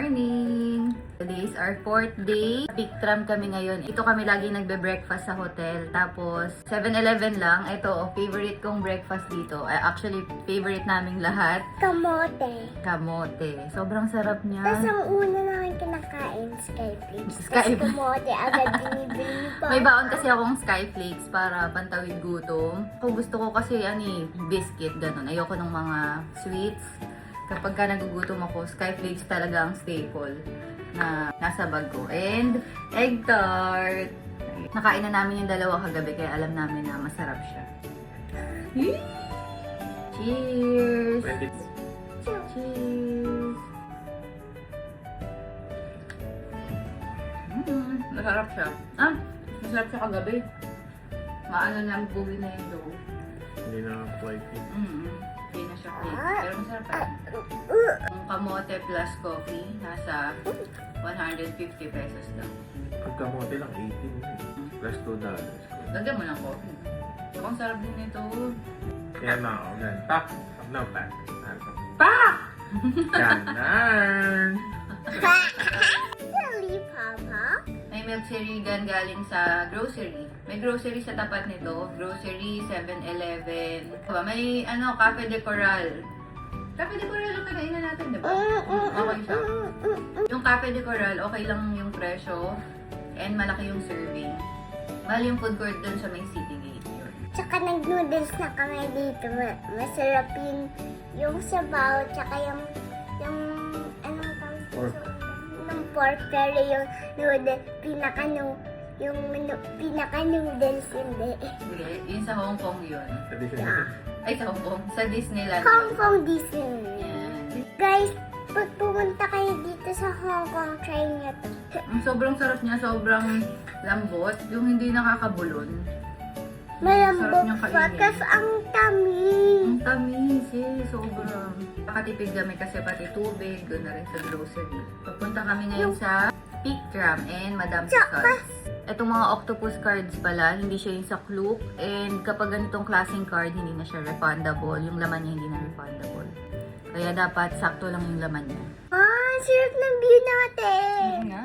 morning! Today is our 4th day. Peak tram kami ngayon. Ito kami lagi nagbe-breakfast sa hotel. Tapos, 7-Eleven lang. Ito, favorite kong breakfast dito. Actually, favorite naming lahat. Kamote. Kamote. Sobrang sarap niya. Tapos ang una namin kinakain, Skyflakes. Sky- Tapos kamote, agad binibili pa. May baon kasi akong Skyflakes para pantawid gutom. Kung gusto ko kasi biscuit, ganun. Ayoko ng mga sweets. Kapag ka nagugutom ako, Skyflakes talaga ang staple na nasa bag ko. And egg tart. Nakain na namin yung dalawa kagabi kaya alam namin na masarap siya. Cheers! Cheers! Masarap siya. Masarap siya kagabi. Maano lang bugi na yung dough. Hindi na flaky. Hindi na siya cake. Pero masarap pa rin. Yung kamote plus coffee, nasa 150 pesos lang. Ang kamote lang 18 plus $2. Lagyan mo ng coffee. Ang sarap din nito. Yan na ako. Yan. Pak! No, pak. Pak! Ganan! Silly, Papa. May milk sirigan galing sa grocery. May grocery sa tapat nito. Grocery, 7-Eleven. May Cafe de Coral. Cafe de Coral ang kinainan natin, diba? Okay siya. Yung Cafe de Coral, okay lang yung presyo. And malaki yung serving. Mahal yung food court dun sa may City Gate. Yun. Tsaka nag-noodles na kami dito. Masarap yung sabaw, tsaka yung anong tawag Pork. ng pork, pero yung noodles, pinaka-noodles hindi. Sige, yun sa Hong Kong yun. Additional. Ay, sa Hong Kong. Sa Disneyland. Hong Kong Disney. Yan. Guys, pag pumunta kayo dito sa Hong Kong, try nyo to. Sobrang sarap niya, sobrang lambot. Yung hindi nakakabulon. Malambot Sarap niyang pa, kainin. kasi ang tamis. Ang tamis eh, sobrang. Nakatipid kami kasi pati tubig, doon na rin sa grocery. Papunta kami ngayon sa Peak Tram and Madame Tussauds. Itong mga octopus cards pala, hindi siya yung sa Klook. And kapag ganitong klaseng card, hindi na siya refundable. Yung laman niya hindi na refundable. Kaya dapat sakto lang yung laman niya. Sarap ng view natin. Nga